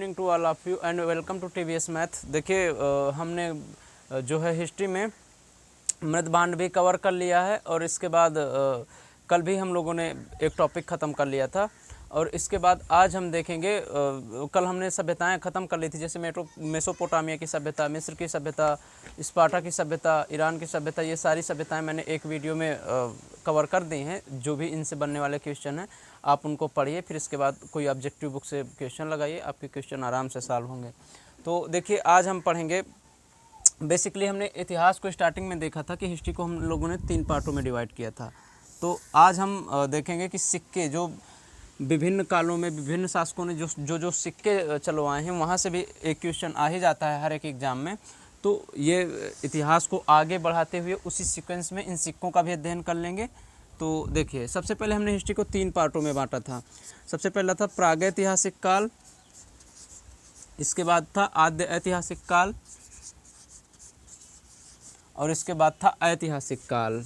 Evening to all of you and welcome to TVS math. देखिए हमने जो है हिस्ट्री में मृदभांड भी कवर कर लिया है और इसके बाद कल भी हम लोगों ने एक टॉपिक ख़त्म कर लिया था और इसके बाद आज हम देखेंगे कल हमने सभ्यताएं ख़त्म कर ली थी, जैसे मेसोपोटामिया की सभ्यता, मिस्र की सभ्यता, स्पार्टा की सभ्यता, ईरान की सभ्यता। ये सारी सभ्यताएं मैंने एक वीडियो में कवर कर दी हैं। जो भी इनसे बनने वाले क्वेश्चन हैं आप उनको पढ़िए, फिर इसके बाद कोई ऑब्जेक्टिव बुक से क्वेश्चन लगाइए, आपके क्वेश्चन आराम से सॉल्व होंगे। तो देखिए आज हम पढ़ेंगे, बेसिकली हमने इतिहास को स्टार्टिंग में देखा था कि हिस्ट्री को हम लोगों ने 3 पार्टों में डिवाइड किया था। तो आज हम देखेंगे कि सिक्के जो विभिन्न कालों में विभिन्न शासकों ने जो सिक्के चलवाए हैं, वहाँ से भी एक क्वेश्चन आ ही जाता है हर एक एग्ज़ाम में। तो ये इतिहास को आगे बढ़ाते हुए उसी सीक्वेंस में इन सिक्कों का भी अध्ययन कर लेंगे। तो देखिए सबसे पहले हमने हिस्ट्री को 3 पार्टों में बांटा था। सबसे पहला था प्रागैतिहासिक काल, इसके बाद था आद्य ऐतिहासिक काल और इसके बाद था ऐतिहासिक काल।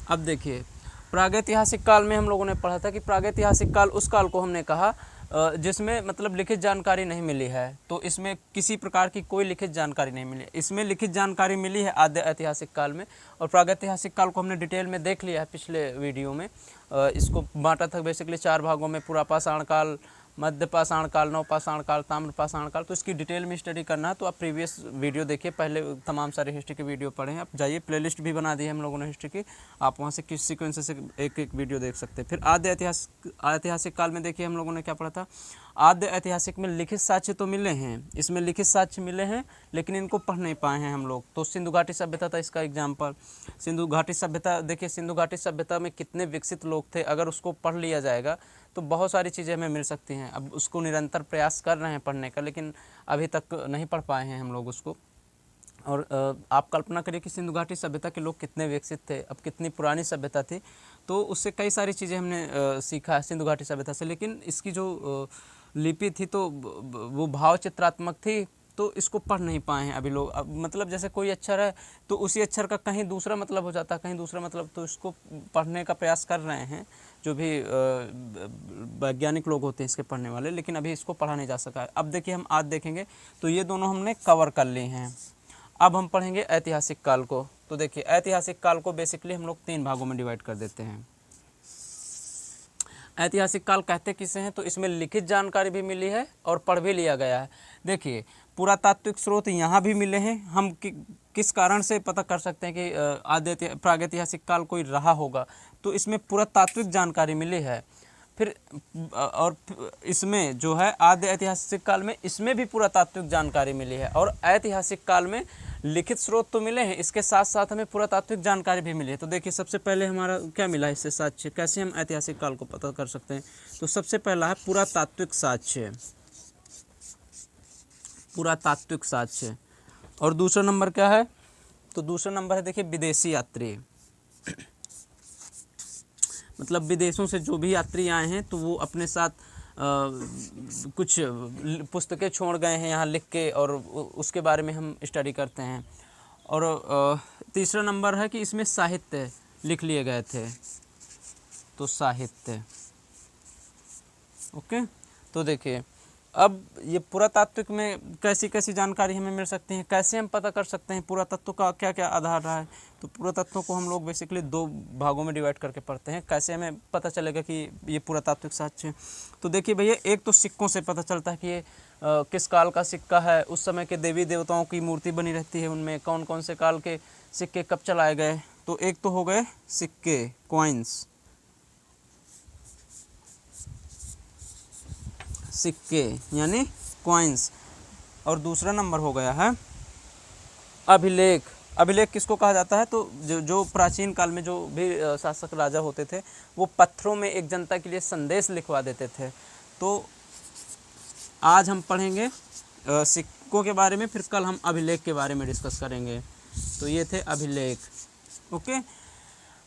अब देखिए प्रागैतिहासिक काल में हम लोगों ने पढ़ा था कि प्रागैतिहासिक काल उस काल को हमने कहा जिसमें मतलब लिखित जानकारी नहीं मिली है। तो इसमें किसी प्रकार की कोई लिखित जानकारी नहीं मिली, इसमें लिखित जानकारी मिली है आद्य ऐतिहासिक काल में। और प्रागैतिहासिक काल को हमने डिटेल में देख लिया है पिछले वीडियो में। इसको बांटा था बेसिकली 4 भागों में, पुरापाषाण काल, मध्य पाषाण काल, नवपाषाण काल, ताम्रपाषाण काल। तो इसकी डिटेल में स्टडी करना है तो आप प्रीवियस वीडियो देखिए, पहले तमाम सारे हिस्ट्री के वीडियो पढ़ें। आप जाइए, प्लेलिस्ट भी बना दी है हम लोगों ने हिस्ट्री की, आप वहाँ से किस सीक्वेंस से एक एक वीडियो देख सकते हैं। फिर आद्य ऐतिहासिक काल में देखिए हम लोगों ने क्या पढ़ा था। आद्य ऐतिहासिक में लिखित साक्ष्य तो मिले हैं, इसमें लिखित साक्ष्य मिले हैं लेकिन इनको पढ़ नहीं पाए हैं हम लोग। तो सिंधु घाटी सभ्यता था इसका एग्जाम्पल। सिंधु घाटी सभ्यता देखिए, सिंधु घाटी सभ्यता में कितने विकसित लोग थे, अगर उसको पढ़ लिया जाएगा तो बहुत सारी चीज़ें हमें मिल सकती हैं। अब उसको निरंतर प्रयास कर रहे हैं पढ़ने का, लेकिन अभी तक नहीं पढ़ पाए हैं हम लोग उसको। और आप कल्पना करिए कि सिंधु घाटी सभ्यता के लोग कितने विकसित थे, अब कितनी पुरानी सभ्यता थी। तो उससे कई सारी चीज़ें हमने सीखा है सिंधु घाटी सभ्यता से। लेकिन इसकी जो लिपि थी तो वो भाव चित्रात्मक थी, तो इसको पढ़ नहीं पाए हैं अभी लोग। अब मतलब जैसे कोई अक्षर है तो उसी अक्षर का कहीं दूसरा मतलब हो जाता है, कहीं दूसरा मतलब, तो इसको पढ़ने का प्रयास कर रहे हैं जो भी वैज्ञानिक लोग होते हैं इसके पढ़ने वाले, लेकिन अभी इसको पढ़ा नहीं जा सका है। अब देखिए हम आज देखेंगे, तो ये दोनों हमने कवर कर लिए हैं। अब हम पढ़ेंगे ऐतिहासिक काल को। तो देखिए ऐतिहासिक काल को बेसिकली हम लोग 3 भागों में डिवाइड कर देते हैं। ऐतिहासिक काल कहते किसे हैं, तो इसमें लिखित जानकारी भी मिली है और पढ़ भी लिया गया है। देखिए पुरातात्विक स्रोत यहाँ भी मिले हैं। हम किस कारण से पता कर सकते हैं कि आद्य प्रागैतिहासिक काल कोई रहा होगा, तो इसमें पुरातात्विक जानकारी मिली है। फिर और इसमें जो है आद्य ऐतिहासिक काल में इसमें भी पुरातात्विक जानकारी मिली है। और ऐतिहासिक काल में लिखित स्रोत तो मिले हैं, इसके साथ साथ हमें पुरातात्विक जानकारी भी मिली है। तो देखिए सबसे पहले हमारा क्या मिला इससे साक्ष्य, कैसे हम ऐतिहासिक काल को पता कर सकते हैं। तो सबसे पहला है पुरातात्विक साक्ष्य, पुरातात्विक साक्ष्य। और दूसरा नंबर क्या है, तो दूसरा नंबर है देखिए विदेशी यात्री, मतलब विदेशों से जो भी यात्री आए हैं तो वो अपने साथ कुछ पुस्तकें छोड़ गए हैं यहाँ लिख के, और उसके बारे में हम स्टडी करते हैं। और तीसरा नंबर है कि इसमें साहित्य लिख लिए गए थे, तो साहित्य। ओके, तो देखिए अब ये पुरातात्विक में कैसी कैसी जानकारी हमें मिल सकती है, कैसे हम पता कर सकते हैं पुरातत्व का क्या क्या आधार रहा है। तो पुरातत्व को हम लोग बेसिकली 2 भागों में डिवाइड करके पढ़ते हैं। कैसे हमें पता चलेगा कि ये पुरातात्विक साक्ष्य है, तो देखिए भैया एक तो सिक्कों से पता चलता है कि ये किस काल का सिक्का है, उस समय के देवी देवताओं की मूर्ति बनी रहती है, उनमें कौन कौन से काल के सिक्के कब चलाए गए। तो एक तो हो गए सिक्के, कॉइन्स, सिक्के यानी कॉइन्स। और दूसरा नंबर हो गया है अभिलेख। अभिलेख किसको कहा जाता है, तो जो प्राचीन काल में जो भी शासक राजा होते थे वो पत्थरों में एक जनता के लिए संदेश लिखवा देते थे। तो आज हम पढ़ेंगे सिक्कों के बारे में, फिर कल हम अभिलेख के बारे में डिस्कस करेंगे। तो ये थे अभिलेख। ओके,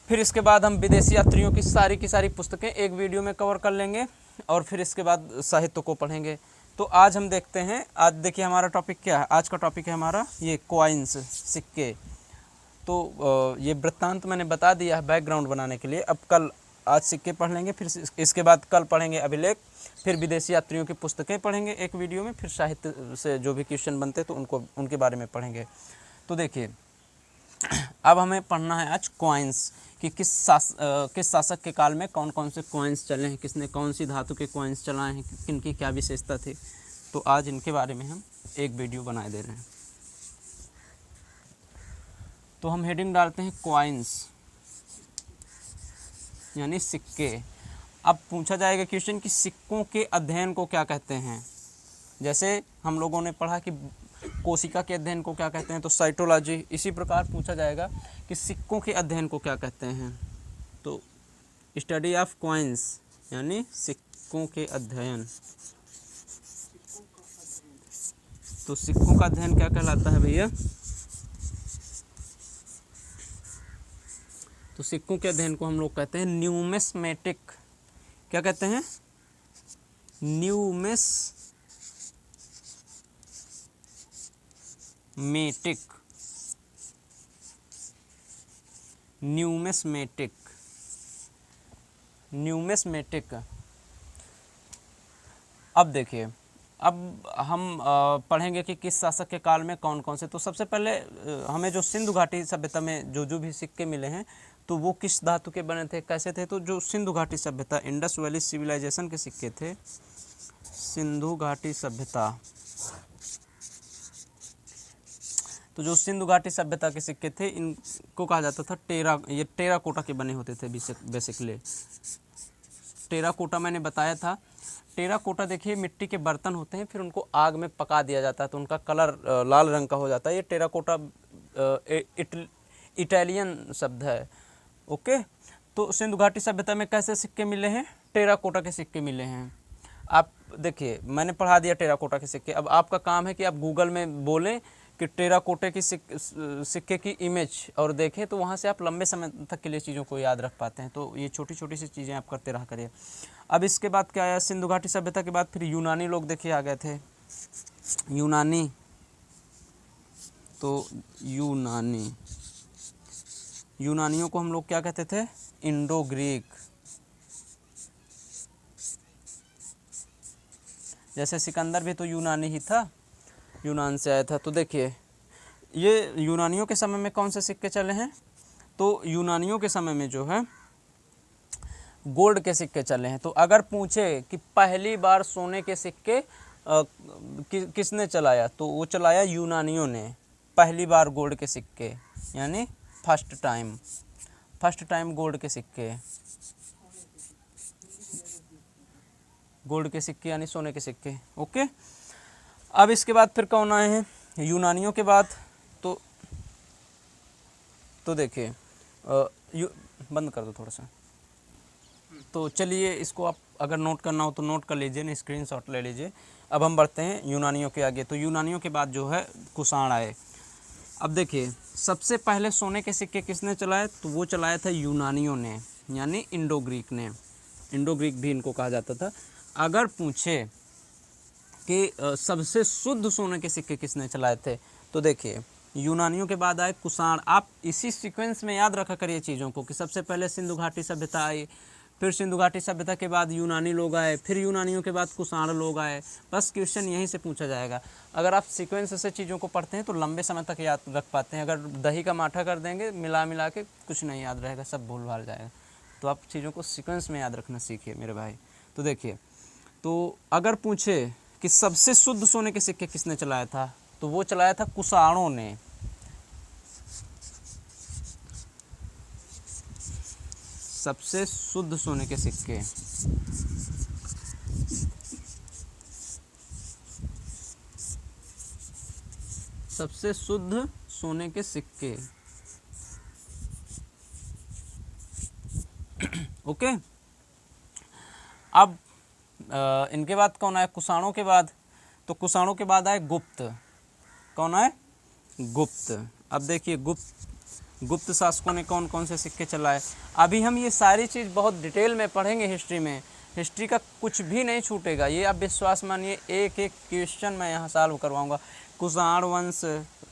फिर इसके बाद हम विदेशी यात्रियों की सारी पुस्तकें एक वीडियो में कवर कर लेंगे और फिर इसके बाद साहित्य को पढ़ेंगे। तो आज हम देखते हैं, आज देखिए हमारा टॉपिक क्या है। आज का टॉपिक है हमारा ये कॉइन्स, सिक्के। तो ये वृत्तांत मैंने बता दिया है बैकग्राउंड बनाने के लिए। अब कल आज सिक्के पढ़ लेंगे, फिर इसके बाद कल पढ़ेंगे अभिलेख, फिर विदेशी यात्रियों की पुस्तकें पढ़ेंगे एक वीडियो में, फिर साहित्य से जो भी क्वेश्चन बनते तो उनके बारे में पढ़ेंगे। तो देखिए अब हमें पढ़ना है आज कॉइन्स कि किस शासक के काल में कौन कौन से कॉइन्स चले हैं, किसने कौन सी धातु के कॉइन्स चलाए हैं, किनकी क्या विशेषता थी। तो आज इनके बारे में हम एक वीडियो बनाए दे रहे हैं। तो हम हेडिंग डालते हैं कॉइन्स यानी सिक्के। अब पूछा जाएगा क्वेश्चन कि सिक्कों के अध्ययन को क्या कहते हैं। जैसे हम लोगों ने पढ़ा कि कोशिका के अध्ययन को क्या कहते हैं, तो साइटोलॉजी। इसी प्रकार पूछा जाएगा कि सिक्कों के अध्ययन को क्या कहते हैं, तो स्टडी ऑफ कॉइन्स यानी सिक्कों के अध्ययन। तो सिक्कों का अध्ययन क्या कहलाता है भैया, तो सिक्कों के अध्ययन को हम लोग कहते हैं न्यूमिस्मेटिक। क्या कहते हैं, न्यूमिस्मेटिक। न्यूमिस्मेटिक। अब देखिए, अब हम पढ़ेंगे कि किस शासक के काल में कौन कौन से। तो सबसे पहले हमें जो सिंधु घाटी सभ्यता में जो भी सिक्के मिले हैं तो वो किस धातु के बने थे, कैसे थे। तो जो सिंधु घाटी सभ्यता, इंडस वैली सिविलाइजेशन के सिक्के थे, सिंधु घाटी सभ्यता। तो जो सिंधु घाटी सभ्यता के सिक्के थे इनको कहा जाता था ये टेराकोटा के बने होते थे बेसिकली। टेराकोटा मैंने बताया था। टेराकोटा देखिए मिट्टी के बर्तन होते हैं, फिर उनको आग में पका दिया जाता है तो उनका कलर लाल रंग का हो जाता है। ये टेराकोटा इटालियन शब्द है। ओके, तो सिंधु घाटी सभ्यता में कैसे सिक्के मिले हैं, टेराकोटा के सिक्के मिले हैं। आप देखिए मैंने पढ़ा दिया टेराकोटा के सिक्के। अब आपका काम है कि आप गूगल में बोलें कि टेराकोटे की सिक्के की इमेज और देखें, तो वहाँ से आप लंबे समय तक के लिए चीज़ों को याद रख पाते हैं। तो ये छोटी छोटी सी चीज़ें आप करते रहा करिए। अब इसके बाद क्या आया, सिंधु घाटी सभ्यता के बाद फिर यूनानी लोग देखिए आ गए थे। यूनानी, तो यूनानियों को हम लोग क्या कहते थे, इंडो ग्रीक। जैसे सिकंदर भी तो यूनानी ही था, यूनान से आया था। तो देखिए ये यूनानियों के समय में कौन से सिक्के चले हैं, तो यूनानियों के समय में जो है गोल्ड के सिक्के चले हैं। तो अगर पूछे कि पहली बार सोने के सिक्के किसने चलाया, तो वो चलाया यूनानियों ने पहली बार गोल्ड के सिक्के, यानी फर्स्ट टाइम गोल्ड के सिक्के, गोल्ड के सिक्के यानी सोने के सिक्के। ओके, अब इसके बाद फिर कौन आए हैं यूनानियों के बाद, तो देखिए बंद कर दो थोड़ा सा। तो चलिए इसको आप अगर नोट करना हो तो नोट कर लीजिए, नहीं स्क्रीनशॉट ले लीजिए। अब हम बढ़ते हैं यूनानियों के आगे। तो यूनानियों के बाद जो है कुषाण आए। अब देखिए सबसे पहले सोने के सिक्के किसने चलाए, तो वो चलाया था यूनानियों ने, यानी इंडो ग्रीक ने। इंडो ग्रीक भी इनको कहा जाता था। अगर पूछे कि सबसे शुद्ध सोने के सिक्के किसने चलाए थे, तो देखिए यूनानियों के बाद आए कुषाण। आप इसी सीक्वेंस में याद रखा करिए चीज़ों को कि सबसे पहले सिंधु घाटी सभ्यता आई, फिर सिंधु घाटी सभ्यता के बाद यूनानी लोग आए, फिर यूनानियों के बाद कुषाण लोग आए। बस क्वेश्चन यहीं से पूछा जाएगा। अगर आप सीक्वेंस से चीज़ों को पढ़ते हैं तो लंबे समय तक याद रख पाते हैं। अगर दही का माठा कर देंगे मिला के कुछ नहीं याद रहेगा, सब भूल भाल जाएगा। तो आप चीज़ों को सीक्वेंस में याद रखना सीखिए मेरे भाई। तो देखिए, तो अगर पूछे कि सबसे शुद्ध सोने के सिक्के किसने चलाया था, तो वो चलाया था कुषाणों ने। सबसे शुद्ध सोने के सिक्के, सबसे शुद्ध सोने के सिक्के। ओके, अब इनके बाद कौन आया कुषाणों के बाद, तो कुषाणों के बाद आए गुप्त। कौन आए, गुप्त। अब देखिए गुप्त शासकों ने कौन कौन से सिक्के चलाए। अभी हम ये सारी चीज़ बहुत डिटेल में पढ़ेंगे हिस्ट्री में, हिस्ट्री का कुछ भी नहीं छूटेगा, ये आप विश्वास मानिए। एक एक क्वेश्चन मैं यहाँ सॉल्व करवाऊँगा। कुषाण वंश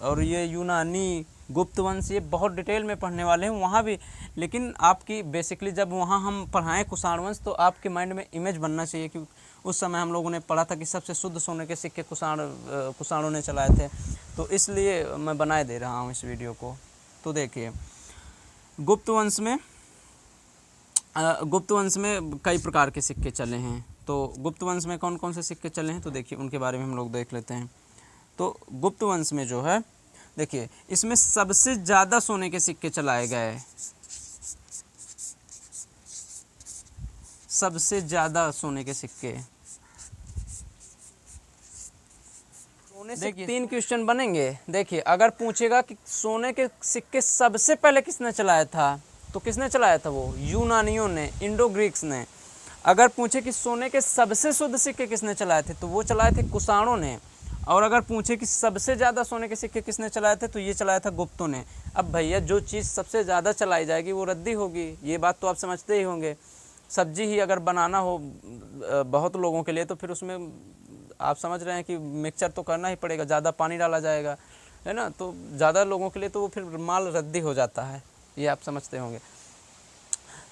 और ये यूनानी गुप्त वंश, ये बहुत डिटेल में पढ़ने वाले हैं वहाँ भी, लेकिन आपकी बेसिकली जब वहाँ हम पढ़ाएं कुषाण वंश तो आपके माइंड में इमेज बनना चाहिए कि उस समय हम लोगों ने पढ़ा था कि सबसे शुद्ध सोने के सिक्के कुषाणों ने चलाए थे, तो इसलिए मैं बनाए दे रहा हूँ इस वीडियो को। तो देखिए गुप्त वंश में कई प्रकार के सिक्के चले हैं। तो गुप्त वंश में कौन कौन से सिक्के चले हैं तो देखिए उनके बारे में हम लोग देख लेते हैं। तो गुप्त वंश में जो है देखिए इसमें सबसे ज़्यादा सोने के सिक्के चलाए गए, सबसे ज़्यादा सोने के सिक्के। देखिए 3 क्वेश्चन बनेंगे। देखिए अगर पूछेगा कि सोने के सिक्के सबसे पहले किसने चलाया था, तो किसने चलाया था, वो यूनानियों ने, इंडो ग्रीक्स ने। अगर पूछे कि सोने के सबसे शुद्ध सिक्के किसने चलाए थे, तो वो चलाए थे कुषाणों ने। और अगर पूछे कि सबसे ज़्यादा सोने के सिक्के किसने चलाए थे, तो ये चलाया था गुप्तों ने। अब भैया जो चीज़ सबसे ज़्यादा चलाई जाएगी वो रद्दी होगी, ये बात तो आप समझते ही होंगे। सब्जी ही अगर बनाना हो बहुत लोगों के लिए तो फिर उसमें आप समझ रहे हैं कि मिक्सचर तो करना ही पड़ेगा, ज़्यादा पानी डाला जाएगा, है ना। तो ज़्यादा लोगों के लिए तो वो फिर माल रद्दी हो जाता है, ये आप समझते होंगे।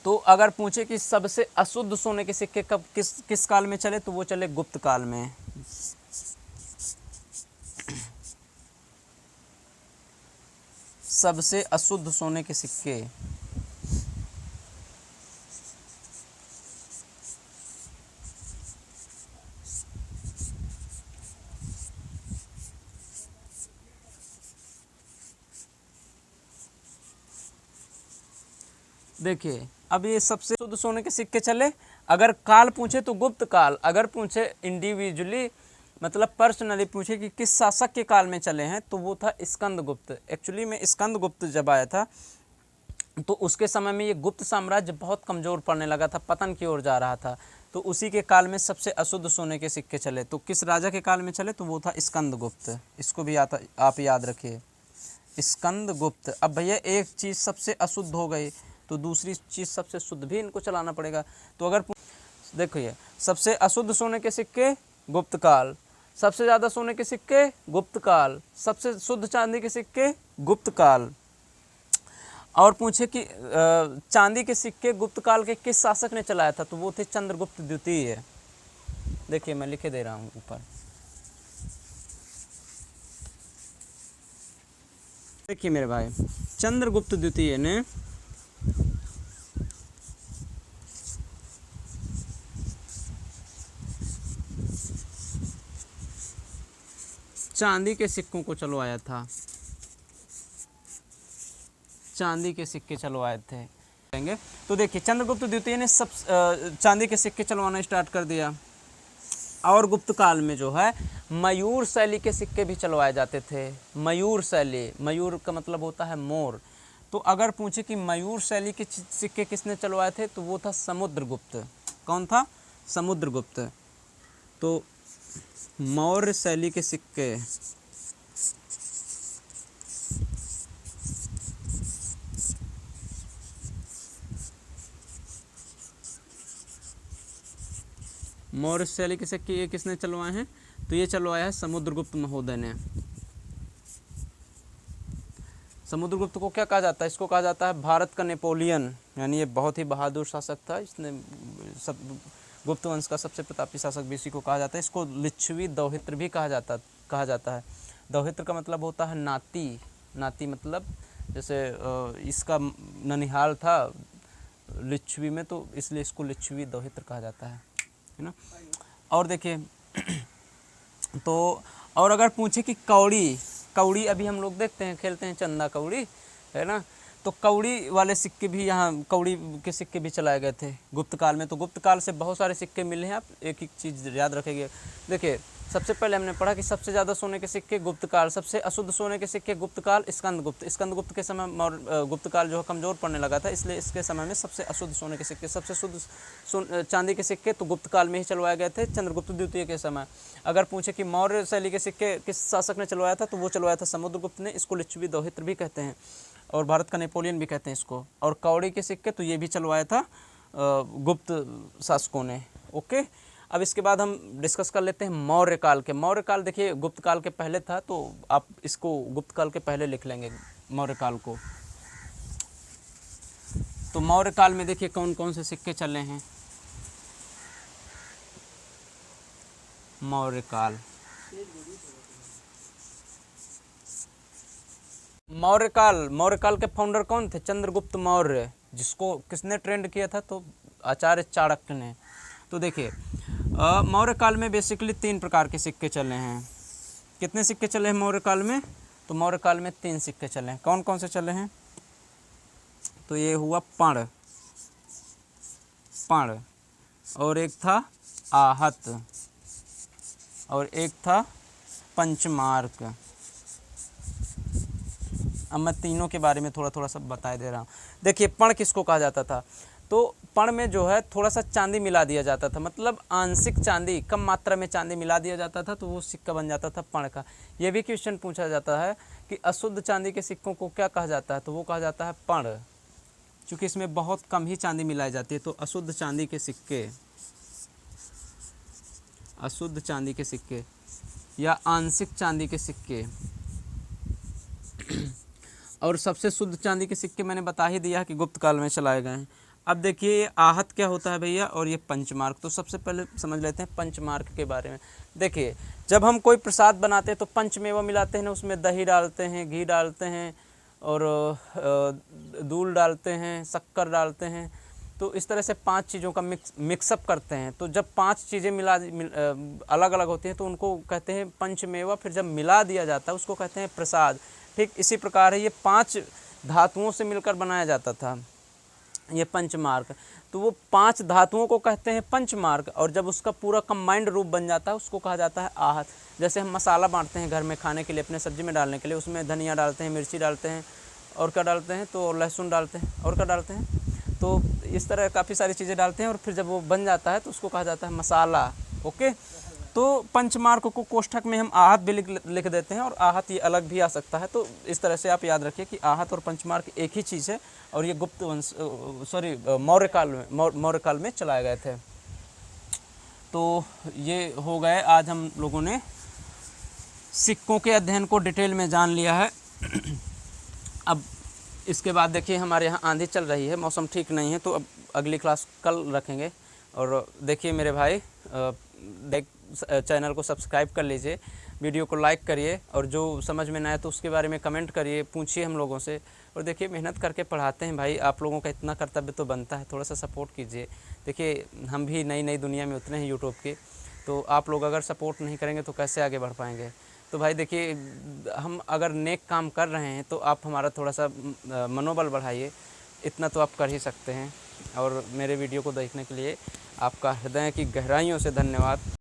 तो अगर पूछे कि सबसे अशुद्ध सोने के सिक्के कब किस काल में चले, तो वो चले गुप्त काल में। सबसे अशुद्ध सोने के सिक्के देखिए अब ये सबसे शुद्ध सोने के सिक्के चले। अगर काल पूछे तो गुप्त काल, अगर पूछे इंडिविजुअली मतलब पर्सनली पूछे कि किस शासक के काल में चले हैं, तो वो था स्कंदगुप्त। एक्चुअली में स्कंदगुप्त जब आया था तो उसके समय में ये गुप्त साम्राज्य बहुत कमज़ोर पड़ने लगा था, पतन की ओर जा रहा था। तो उसी के काल में सबसे अशुद्ध सोने के सिक्के चले। तो किस राजा के काल में चले, तो वो था स्कंदगुप्त। इसको भी आप याद रखिए, स्कंदगुप्त। अब भैया एक चीज़ सबसे अशुद्ध हो गई तो दूसरी चीज़ सबसे शुद्ध भी इनको चलाना पड़ेगा। तो अगर देखिए सबसे अशुद्ध सोने के सिक्के गुप्त काल, सबसे ज़्यादा सोने के सिक्के गुप्त काल, सबसे शुद्ध चांदी के सिक्के गुप्त काल। और पूछे कि चांदी के सिक्के गुप्त काल के किस शासक ने चलाया था, तो वो थे चंद्रगुप्त द्वितीय। देखिए मैं लिखे दे रहा हूँ ऊपर। देखिए मेरे भाई, चंद्रगुप्त द्वितीय ने चांदी के सिक्कों को चलवाया था, चांदी के सिक्के चलवाए थे। तो देखिए चंद्रगुप्त द्वितीय ने सब चांदी के सिक्के चलवाना स्टार्ट कर दिया। और गुप्त काल में जो है मयूर शैली के सिक्के भी चलवाए जाते थे। मयूर शैली, मयूर का मतलब होता है मोर। तो अगर पूछे कि मयूर शैली के सिक्के किसने चलवाए थे, तो वो था समुद्रगुप्त। कौन था, समुद्रगुप्त। तो मौर्य शैली के सिक्के मौर्य शैली के सिक्के ये किसने चलवाए हैं, तो ये चलवाया है समुद्रगुप्त महोदय ने। समुद्रगुप्त को क्या कहा जाता है, इसको कहा जाता है भारत का नेपोलियन, यानी ये बहुत ही बहादुर शासक था। इसने सब गुप्त वंश का सबसे प्रतापी शासक भी इसी को कहा जाता है। इसको लिच्छवी दौहित्र भी कहा जाता है। दौहित्र का मतलब होता है नाती, नाती मतलब जैसे इसका ननिहाल था लिच्छवी में, तो इसलिए इसको लिच्छवी दौहित्र कहा जाता है ना। और देखिए तो और अगर पूछे कि कौड़ी अभी हम लोग देखते हैं, खेलते हैं चंदा कौड़ी, है ना। तो कौड़ी वाले सिक्के भी यहाँ, कौड़ी के सिक्के भी चलाए गए थे गुप्त काल में। तो गुप्त काल से बहुत सारे सिक्के मिले हैं, आप एक एक चीज़ याद रखेंगे। देखिए सबसे पहले हमने पढ़ा कि सबसे ज़्यादा सोने के सिक्के गुप्त काल, सबसे अशुद्ध सोने के सिक्के गुप्त काल स्कंदगुप्त। स्कंदगुप्त के समय गुप्त काल जो है कमज़ोर पड़ने लगा था, इसलिए इसके समय में सबसे अशुद्ध सोने के सिक्के, सबसे शुद्ध चांदी के सिक्के तो गुप्त काल में ही चलवाए गए थे, चंद्रगुप्त द्वितीय के समय। अगर पूछे कि मौर्य शैली के सिक्के किस शासक ने चलवाया था, तो वो चलवाया था समुद्रगुप्त ने। इसको लिच्छवी दौहित्र भी कहते हैं और भारत का नेपोलियन भी कहते हैं इसको। और कौड़ी के सिक्के तो ये भी चलवाया था गुप्त शासकों ने। ओके, अब इसके बाद हम डिस्कस कर लेते हैं मौर्य काल के। मौर्य काल देखिए गुप्त काल के पहले था, तो आप इसको गुप्त काल के पहले लिख लेंगे। मौर्य काल को। तो मौर्य काल में देखिए कौन कौन से सिक्के चले हैं। मौर्य काल, मौर्य काल के फाउंडर कौन थे? चंद्रगुप्त मौर्य, जिसको किसने ट्रेंड किया था? तो आचार्य चाणक्य ने। तो देखिए मौर्य काल में बेसिकली 3 प्रकार के सिक्के चले हैं। कितने सिक्के चले हैं मौर्य काल में? तो मौर्य काल में 3 सिक्के चले हैं। कौन कौन से चले हैं? तो ये हुआ पण, और एक था आहत, और एक था पंचमार्क। अब मैं तीनों के बारे में थोड़ा थोड़ा सब बता दे रहा हूँ। देखिए पण किसको कहा जाता था? तो पण में जो है थोड़ा सा चांदी मिला दिया जाता था, मतलब आंशिक चांदी, कम मात्रा में चांदी मिला दिया जाता था, तो वो सिक्का बन जाता था पण का। ये भी क्वेश्चन पूछा जाता है कि अशुद्ध चांदी के सिक्कों को क्या कहा जाता है? तो वो कहा जाता है पण, क्योंकि इसमें बहुत कम ही चांदी मिलाई जाती है। तो अशुद्ध चांदी के सिक्के, अशुद्ध चांदी के सिक्के या आंशिक चांदी के सिक्के। और सबसे शुद्ध चांदी के सिक्के मैंने बता ही दिया कि गुप्त काल में चलाए गए हैं। अब देखिए ये आहत क्या होता है भैया, और ये पंचमार्क। तो सबसे पहले समझ लेते हैं पंचमार्क के बारे में। देखिए जब हम कोई प्रसाद बनाते हैं तो पंचमेवा मिलाते हैं ना, उसमें दही डालते हैं, घी डालते हैं, और दूध डालते हैं, शक्कर डालते हैं। तो इस तरह से 5 चीज़ों का मिक्सअप करते हैं। तो जब 5 चीज़ें अलग अलग होती हैं तो उनको कहते हैं पंचमेवा। फिर जब मिला दिया जाता है उसको कहते हैं प्रसाद। ठीक इसी प्रकार है, ये 5 धातुओं से मिलकर बनाया जाता था ये पंचमार्क। तो वो 5 धातुओं को कहते हैं पंचमार्क, और जब उसका पूरा कंबाइंड रूप बन जाता है उसको कहा जाता है आहत। जैसे हम मसाला बांटते हैं घर में खाने के लिए, अपने सब्जी में डालने के लिए, उसमें धनिया डालते हैं, मिर्ची डालते हैं, और क्या डालते हैं? तो लहसुन डालते हैं, और क्या डालते हैं? तो इस तरह काफ़ी सारी चीज़ें डालते हैं, और फिर जब वो बन जाता है तो उसको कहा जाता है मसाला। ओके, तो पंचमार्क को कोष्ठक में हम आहत भी लिख देते हैं, और आहत ये अलग भी आ सकता है। तो इस तरह से आप याद रखिए कि आहत और पंचमार्क एक ही चीज़ है, और ये गुप्त वंश मौर्य काल में चलाए गए थे। तो ये हो गए, आज हम लोगों ने सिक्कों के अध्ययन को डिटेल में जान लिया है। अब इसके बाद देखिए हमारे यहाँ आंधी चल रही है, मौसम ठीक नहीं है, तो अब अगली क्लास कल रखेंगे। और देखिए मेरे भाई, चैनल को सब्सक्राइब कर लीजिए, वीडियो को लाइक करिए, और जो समझ में ना आए तो उसके बारे में कमेंट करिए, पूछिए हम लोगों से। और देखिए मेहनत करके पढ़ाते हैं भाई, आप लोगों का इतना कर्तव्य तो बनता है, थोड़ा सा सपोर्ट कीजिए। देखिए हम भी नई नई दुनिया में उतरे हैं यूट्यूब के, तो आप लोग अगर सपोर्ट नहीं करेंगे तो कैसे आगे बढ़ पाएंगे? तो भाई देखिए हम अगर नेक काम कर रहे हैं तो आप हमारा थोड़ा सा मनोबल बढ़ाइए, इतना तो आप कर ही सकते हैं। और मेरे वीडियो को देखने के लिए आपका हृदय की गहराइयों से धन्यवाद।